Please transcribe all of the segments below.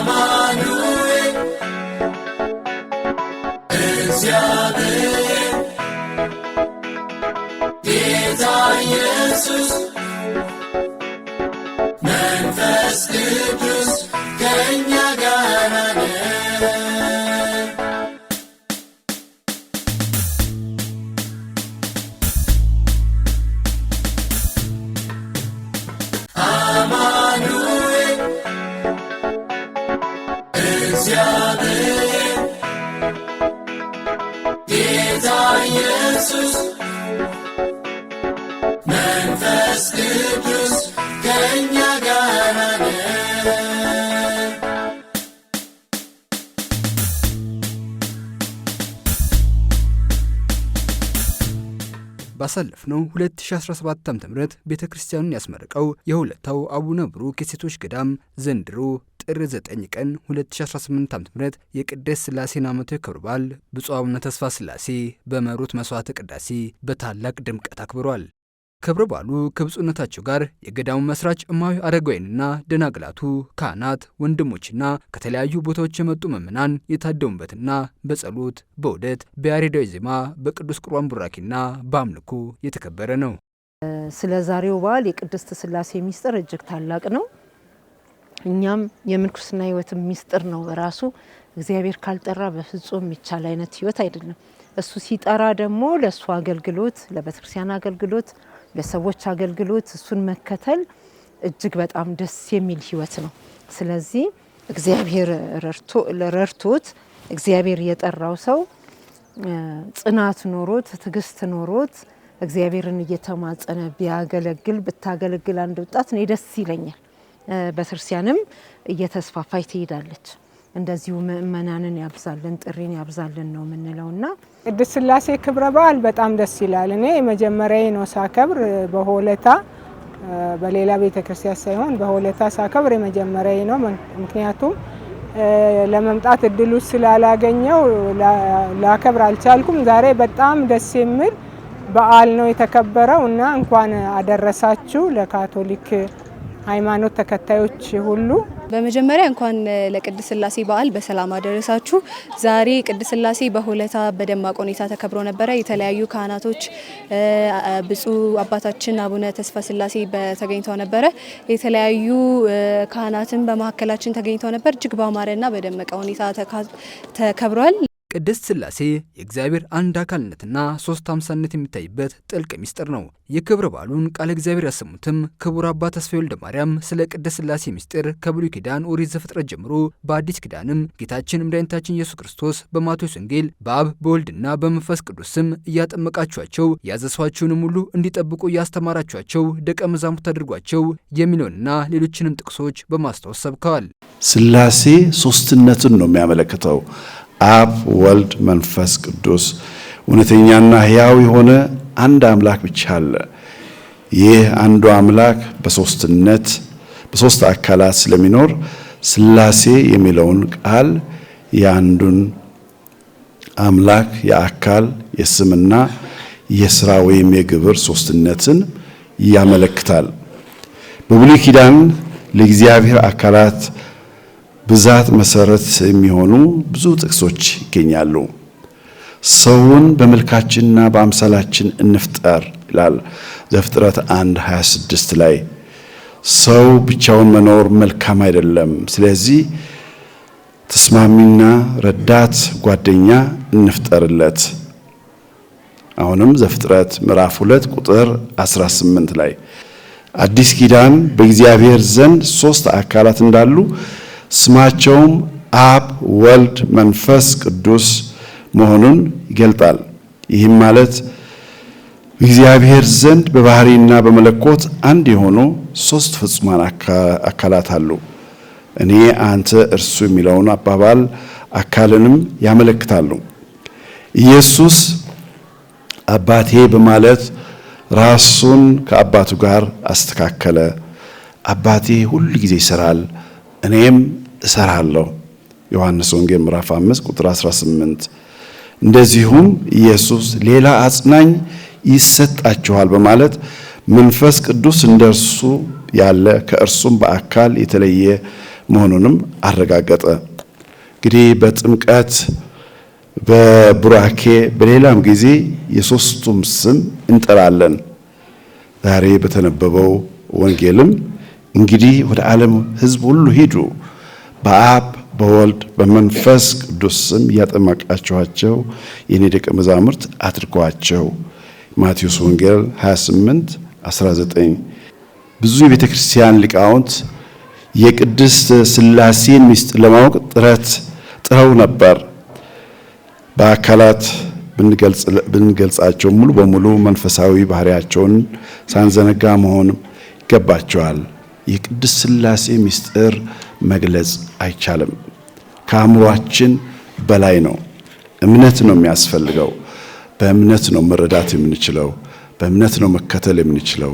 አማኑኤል እግዚአብሔር ጌታ ኢየሱስ መንፈስ ቅዱስ ከእኛ ጋር ነው። አማኑኤል እግዚአብሔር ጌታ ኢየሱስ መንፈስ ቅዱስ ከእኛ ጋር ነው። ባሳለፍነው 2017 ዓ.ም ቤተክርስቲያኑን ያስመረቀው የሁለታው አቡነ ብሩክ የሴቶች ገዳም ዘንድሮ ጥር 9 ቀን 2018 ዓ.ም የቅድስት ሥላሴን ዓመታዊ ክብረ በዓል ብፁዕ አቡነ ተስፋ ሥላሴ በመሩት መስዋዕተ ቅዳሴ በታላቅ ድምቀት አክብሯል። ክብረ በዓሉ ከብፁዕነታቸው ጋር የገዳሙ መስራች እማዊ አረጋዊንና ደናግላቱ፣ ካህናት፣ ወንድሞችና ከተለያዩ ቦታዎች የመጡ ምዕመናን የታደሙበትና በጸሎት፣ በውደት፣ በያሬዳዊ ዜማ፣ በቅዱስ ቁርባን ቡራኪና በአምልኮ የተከበረ ነው። ስለ ዛሬው በዓል የቅድስት ሥላሴ ሚስጥር እጅግ ታላቅ ነው። እኛም የምንኩስና ሕይወት ሚስጥር ነው ራሱ። እግዚአብሔር ካልጠራ በፍጹም የሚቻል አይነት ሕይወት አይደለም። እሱ ሲጠራ ደግሞ ለእሱ አገልግሎት፣ ለቤተክርስቲያን አገልግሎት፣ ለሰዎች አገልግሎት እሱን መከተል እጅግ በጣም ደስ የሚል ሕይወት ነው። ስለዚህ እግዚአብሔር ረድቶት እግዚአብሔር የጠራው ሰው ጽናት ኖሮት ትዕግስት ኖሮት እግዚአብሔርን እየተማጸነ ቢያገለግል ብታገለግል አንድ ወጣት ነው ደስ ይለኛል። ቤተክርስቲያንም እየተስፋፋች ትሄዳለች። እንደዚሁ ምእመናንን ያብዛልን፣ ጥሪን ያብዛልን ነው የምንለውና ቅድስት ሥላሴ ክብረ በዓል በጣም ደስ ይላል። እኔ የመጀመሪያዬ ነው ሳከብር በሆለታ በሌላ ቤተክርስቲያን ሳይሆን በሆለታ ሳከብር የመጀመሪያዬ ነው። ምክንያቱም ለመምጣት እድሉ ስላላገኘው ላከብር አልቻልኩም። ዛሬ በጣም ደስ የሚል በዓል ነው የተከበረው እና እንኳን አደረሳችሁ ለካቶሊክ ሃይማኖት ተከታዮች ሁሉ። በመጀመሪያ እንኳን ለቅድስት ሥላሴ በዓል በሰላም አደረሳችሁ። ዛሬ ቅድስት ሥላሴ በሆለታ በደማቅ ሁኔታ ተከብሮ ነበረ። የተለያዩ ካህናቶች ብፁዕ አባታችን አቡነ ተስፋ ሥላሴ ተገኝተው ነበረ። የተለያዩ ካህናትም በመካከላችን ተገኝተው ነበር። እጅግ ባማረና በደመቀ ሁኔታ ተከብሯል። ቅድስት ሥላሴ የእግዚአብሔር አንድ አካልነትና ሶስት አምሳልነት የሚታይበት ጥልቅ ሚስጥር ነው። የክብረ በዓሉን ቃለ እግዚአብሔር ያሰሙትም ክቡር አባ ተስፋዬ ወልደ ማርያም ስለ ቅድስት ሥላሴ ሚስጥር ከብሉይ ኪዳን ኦሪት ዘፍጥረት ጀምሮ በአዲስ ኪዳንም ጌታችን መድኃኒታችን ኢየሱስ ክርስቶስ በማቴዎስ ወንጌል በአብ በወልድና በመንፈስ ቅዱስ ስም እያጠመቃችኋቸው ያዘዝኋችሁንም ሁሉ እንዲጠብቁ እያስተማራችኋቸው ደቀ መዛሙርት አድርጓቸው የሚለውንና ሌሎችንም ጥቅሶች በማስታወስ ሰብከዋል። ሥላሴ ሶስትነትን ነው የሚያመለክተው። አብ ወልድ መንፈስ ቅዱስ እውነተኛና ሕያው የሆነ አንድ አምላክ ብቻ አለ። ይህ አንዱ አምላክ በሶስትነት በሶስት አካላት ስለሚኖር ሥላሴ የሚለውን ቃል የአንዱን አምላክ የአካል የስምና የሥራ ወይም የግብር ሶስትነትን ያመለክታል። በብሉይ ኪዳን ለእግዚአብሔር አካላት ብዛት መሰረት የሚሆኑ ብዙ ጥቅሶች ይገኛሉ። ሰውን በመልካችንና በአምሳላችን እንፍጠር ይላል ዘፍጥረት 1:26 ላይ። ሰው ብቻውን መኖር መልካም አይደለም፣ ስለዚህ ተስማሚና ረዳት ጓደኛ እንፍጠርለት። አሁንም ዘፍጥረት ምዕራፍ 2 ቁጥር 18 ላይ አዲስ ኪዳን በእግዚአብሔር ዘንድ ሶስት አካላት እንዳሉ ስማቸውም አብ ወልድ መንፈስ ቅዱስ መሆኑን ይገልጣል። ይህም ማለት እግዚአብሔር ዘንድ በባህሪና በመለኮት አንድ የሆኑ ሶስት ፍጹማን አካላት አሉ። እኔ አንተ እርሱ የሚለውን አባባል አካልንም ያመለክታሉ። ኢየሱስ አባቴ በማለት ራሱን ከአባቱ ጋር አስተካከለ። አባቴ ሁል ጊዜ ይሰራል፣ እኔም እሰራለሁ። ዮሐንስ ወንጌል ምዕራፍ 5 ቁጥር 18። እንደዚሁም ኢየሱስ ሌላ አጽናኝ ይሰጣችኋል በማለት መንፈስ ቅዱስ እንደርሱ ያለ ከእርሱም በአካል የተለየ መሆኑንም አረጋገጠ። እንግዲህ በጥምቀት በቡራኬ በሌላም ጊዜ የሶስቱም ስም እንጠራለን። ዛሬ በተነበበው ወንጌልም እንግዲህ ወደ ዓለም ሕዝብ ሁሉ ሂዱ፣ በአብ በወልድ በመንፈስ ቅዱስ ስም እያጠመቃችኋቸው የኔ ደቀ መዛሙርት አድርጓቸው። ማቴዎስ ወንጌል 28:19። ብዙ የቤተ ክርስቲያን ሊቃውንት የቅድስት ሥላሴን ምስጢር ለማወቅ ጥረው ነበር። በአካላት ብንገልጻቸው ሙሉ በሙሉ መንፈሳዊ ባህሪያቸውን ሳንዘነጋ መሆን ይገባቸዋል። የቅድስት ሥላሴ ምስጢር መግለጽ አይቻልም። ከአእምሯችን በላይ ነው። እምነት ነው የሚያስፈልገው። በእምነት ነው መረዳት የምንችለው። በእምነት ነው መከተል የምንችለው።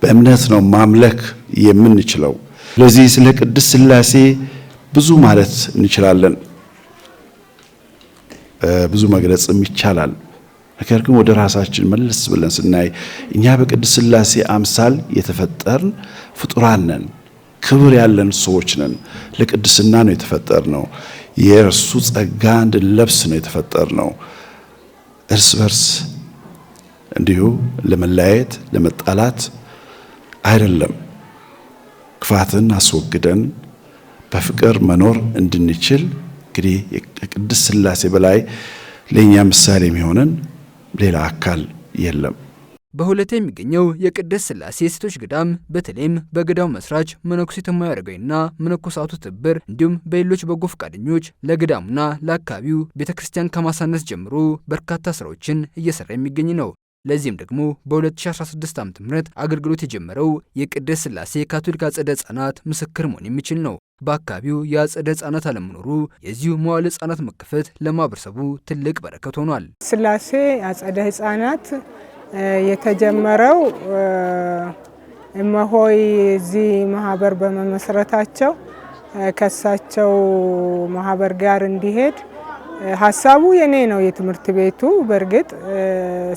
በእምነት ነው ማምለክ የምንችለው። ስለዚህ ስለ ቅድስት ሥላሴ ብዙ ማለት እንችላለን፣ ብዙ መግለጽም ይቻላል። ነገር ግን ወደ ራሳችን መለስ ብለን ስናይ እኛ በቅድስት ሥላሴ አምሳል የተፈጠርን ፍጡራን ነን። ክብር ያለን ሰዎች ነን። ለቅድስና ነው የተፈጠርነው። የእርሱ ጸጋ እንድንለብስ ነው የተፈጠርነው። እርስ በርስ እንዲሁ ለመለያየት ለመጣላት አይደለም። ክፋትን አስወግደን በፍቅር መኖር እንድንችል እንግዲህ የቅድስት ሥላሴ በላይ ለኛ ምሳሌ የሚሆነን ሌላ አካል የለም። በሆለታ የሚገኘው የቅድስት ሥላሴ ሴቶች ገዳም በተለይም በገዳሙ መስራች መነኩሴ እማሆይ አረጋዊና መነኮሳቱ ትብብር እንዲሁም በሌሎች በጎ ፈቃደኞች ለገዳሙና ለአካባቢው ቤተክርስቲያን ከማሳነስ ጀምሮ በርካታ ስራዎችን እየሰራ የሚገኝ ነው። ለዚህም ደግሞ በ2016 ዓ.ም አገልግሎት የጀመረው የቅድስት ሥላሴ ካቶሊክ አጸደ ሕፃናት ምስክር መሆን የሚችል ነው። በአካባቢው የአጸደ ሕፃናት አለመኖሩ የዚሁ መዋዕለ ሕፃናት መከፈት ለማህበረሰቡ ትልቅ በረከት ሆኗል። ሥላሴ አጸደ ሕፃናት የተጀመረው እማሆይ እዚህ ማህበር በመመስረታቸው ከሳቸው ማህበር ጋር እንዲሄድ ሀሳቡ የኔ ነው። የትምህርት ቤቱ በእርግጥ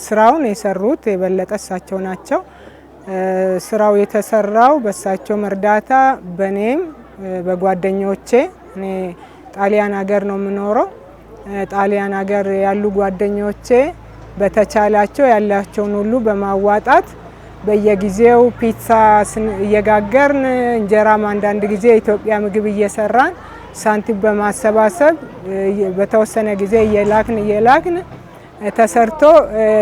ስራውን የሰሩት የበለጠ እሳቸው ናቸው። ስራው የተሰራው በእሳቸው መርዳታ በኔም በጓደኞቼ። እኔ ጣሊያን ሀገር ነው የምኖረው። ጣሊያን ሀገር ያሉ ጓደኞቼ በተቻላቸው ያላቸውን ሁሉ በማዋጣት በየጊዜው ፒዛ እየጋገርን እንጀራም አንዳንድ ጊዜ የኢትዮጵያ ምግብ እየሰራን ሳንቲም በማሰባሰብ በተወሰነ ጊዜ እየላክን ተሰርቶ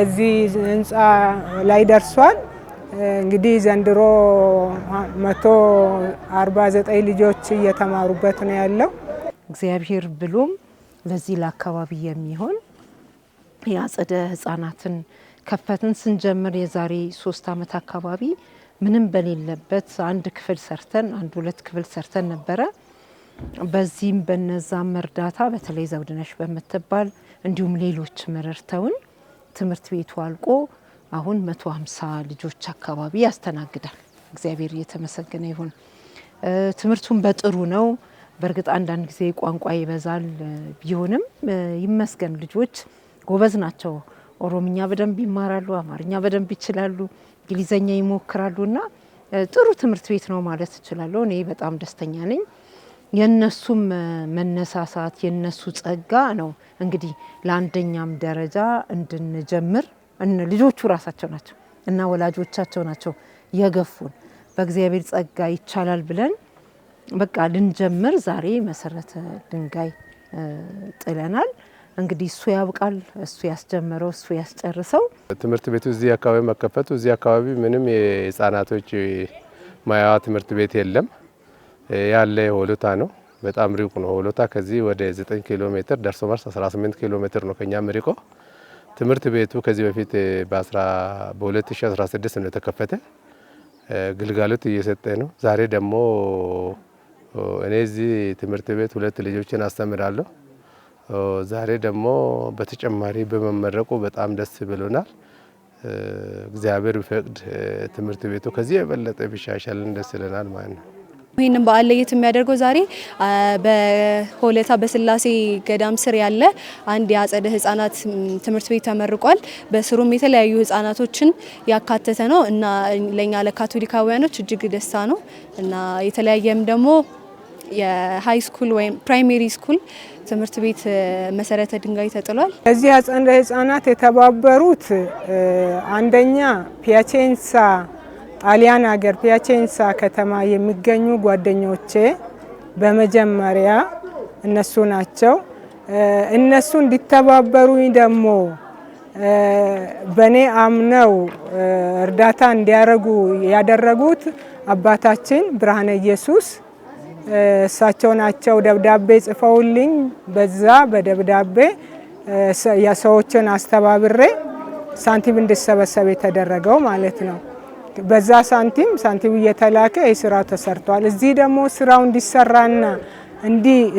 እዚህ ህንፃ ላይ ደርሷል። እንግዲህ ዘንድሮ 149 ልጆች እየተማሩበት ነው ያለው። እግዚአብሔር ብሎም ለዚህ ለአካባቢ የሚሆን የአጸደ ሕፃናትን ከፈትን ስንጀምር የዛሬ 3 ዓመት አካባቢ ምንም በሌለበት አንድ ሁለት ክፍል ሰርተን ነበረ። በዚህም በነዛም እርዳታ በተለይ ዘውድነሽ በምትባል እንዲሁም ሌሎች መረርተውን ትምህርት ቤቱ አልቆ አሁን 150 ልጆች አካባቢ ያስተናግዳል። እግዚአብሔር እየተመሰገነ ይሁን። ትምህርቱን በጥሩ ነው። በእርግጥ አንዳንድ ጊዜ ቋንቋ ይበዛል ቢሆንም ይመስገን ልጆች ጎበዝ ናቸው። ኦሮምኛ በደንብ ይማራሉ፣ አማርኛ በደንብ ይችላሉ፣ እንግሊዘኛ ይሞክራሉና ጥሩ ትምህርት ቤት ነው ማለት እችላለሁ። እኔ በጣም ደስተኛ ነኝ። የነሱም መነሳሳት የነሱ ጸጋ ነው እንግዲህ ለአንደኛም ደረጃ እንድንጀምር ልጆቹ ራሳቸው ናቸው እና ወላጆቻቸው ናቸው የገፉን። በእግዚአብሔር ጸጋ ይቻላል ብለን በቃ ልንጀምር ዛሬ መሰረተ ድንጋይ ጥለናል። እንግዲህ እሱ ያብቃል፣ እሱ ያስጀመረው እሱ ያስጨርሰው። ትምህርት ቤቱ እዚህ አካባቢ መከፈቱ እዚህ አካባቢ ምንም የህፃናቶች ማያዋ ትምህርት ቤት የለም። ያለ ሆሎታ ነው። በጣም ሩቅ ነው ሆሎታ። ከዚህ ወደ 9 ኪሎ ሜትር ደርሶ መልስ 18 ኪሎ ሜትር ነው ከኛ ርቆ። ትምህርት ቤቱ ከዚህ በፊት በ2016 ነው የተከፈተ። ግልጋሎት እየሰጠ ነው። ዛሬ ደግሞ እኔ እዚህ ትምህርት ቤት 2 ልጆችን አስተምራለሁ። ዛሬ ደግሞ በተጨማሪ በመመረቁ በጣም ደስ ብሎናል። እግዚአብሔር ቢፈቅድ ትምህርት ቤቱ ከዚህ የበለጠ ቢሻሻልን ደስ ይለናል ማለት ነው። ይህንን በዓል ለየት የሚያደርገው ዛሬ በሆለታ በስላሴ ገዳም ስር ያለ አንድ የአጸደ ሕፃናት ትምህርት ቤት ተመርቋል። በስሩም የተለያዩ ሕፃናቶችን ያካተተ ነው እና ለኛ ለካቶሊካውያኖች እጅግ ደስታ ነው እና የተለያየም ደግሞ የሃይ ስኩል ወይም ፕራይሜሪ ስኩል ትምህርት ቤት መሰረተ ድንጋይ ተጥሏል። እዚህ አጸደ ህጻናት የተባበሩት አንደኛ ፒያቼንሳ ጣሊያን ሀገር ፒያቼንሳ ከተማ የሚገኙ ጓደኞቼ በመጀመሪያ እነሱ ናቸው። እነሱ እንዲተባበሩኝ ደግሞ በኔ አምነው እርዳታ እንዲያረጉ ያደረጉት አባታችን ብርሃነ ኢየሱስ እሳቸው ናቸው። ደብዳቤ ጽፈውልኝ በዛ በደብዳቤ የሰዎችን አስተባብሬ ሳንቲም እንዲሰበሰብ የተደረገው ማለት ነው። በዛ ሳንቲም እየተላከ የስራው ተሰርቷል። እዚህ ደግሞ ስራው እንዲሰራና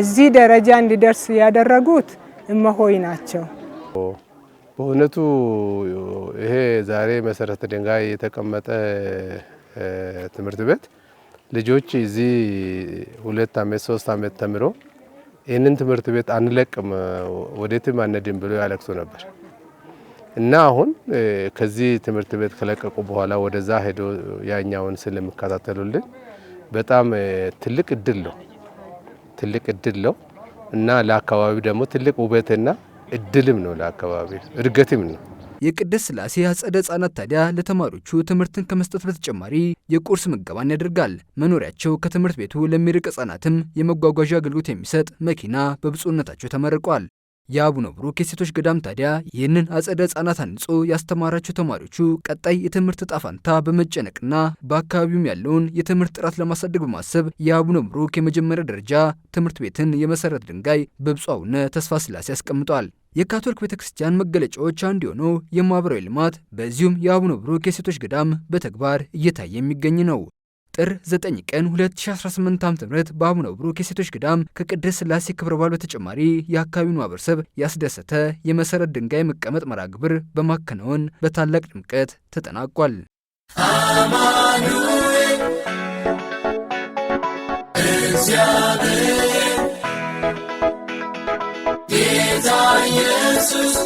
እዚህ ደረጃ እንዲደርስ ያደረጉት እመሆይ ናቸው። በእውነቱ ይሄ ዛሬ መሰረተ ድንጋይ የተቀመጠ ትምህርት ቤት ልጆች እዚህ 2 ዓመት 3 ዓመት ተምሮ ይህንን ትምህርት ቤት አንለቅም ወዴትም አንሄድም ብሎ ያለቅሱ ነበር እና አሁን ከዚህ ትምህርት ቤት ከለቀቁ በኋላ ወደዛ ሄዶ ያኛውን ስለሚከታተሉልን በጣም ትልቅ እድል ነው እና ለአካባቢው ደግሞ ትልቅ ውበትና እድልም ነው፣ ለአካባቢው እድገትም ነው። የቅድስት ሥላሴ አጸደ ሕጻናት ታዲያ ለተማሪዎቹ ትምህርትን ከመስጠት በተጨማሪ የቁርስ ምገባን ያደርጋል። መኖሪያቸው ከትምህርት ቤቱ ለሚርቅ ሕጻናትም የመጓጓዣ አገልግሎት የሚሰጥ መኪና በብፁዕነታቸው ተመርቋል። የአቡነ ብሩክ የሴቶች ገዳም ታዲያ ይህንን አጸደ ሕጻናት አንጾ ያስተማራቸው ተማሪዎቹ ቀጣይ የትምህርት ዕጣ ፈንታ በመጨነቅና በአካባቢውም ያለውን የትምህርት ጥራት ለማሳደግ በማሰብ የአቡነ ብሩክ የመጀመሪያ ደረጃ ትምህርት ቤትን የመሰረት ድንጋይ በብፁዕ አቡነ ተስፋ ሥላሴ አስቀምጧል። የካቶሊክ ቤተክርስቲያን መገለጫዎች አንዱ የሆነው የማህበራዊ ልማት በዚሁም የአቡነ ብሩክ የሴቶች ገዳም በተግባር እየታየ የሚገኝ ነው። ጥር 9 ቀን 2018 ዓ.ም በአቡነ ብሩክ የሴቶች ገዳም ከቅድስት ሥላሴ ክብረ በዓል በተጨማሪ የአካባቢውን ማህበረሰብ ያስደሰተ የመሰረት ድንጋይ መቀመጥ መርሃ ግብር በማከናወን በታላቅ ድምቀት ተጠናቋል። አማኑኤል እግዚአብሔር ጌታ ኢየሱስ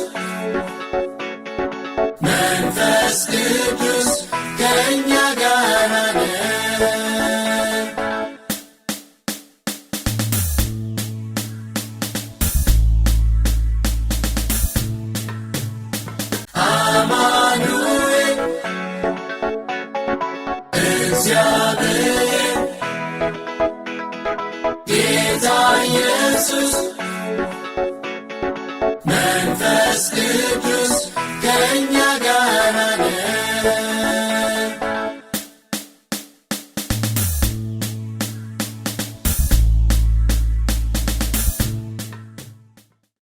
መንፈስ ቅዱስ ከእኛ ጋር ነው። አማኑኤል እግዚአብሔር ጌታ ኢየሱስ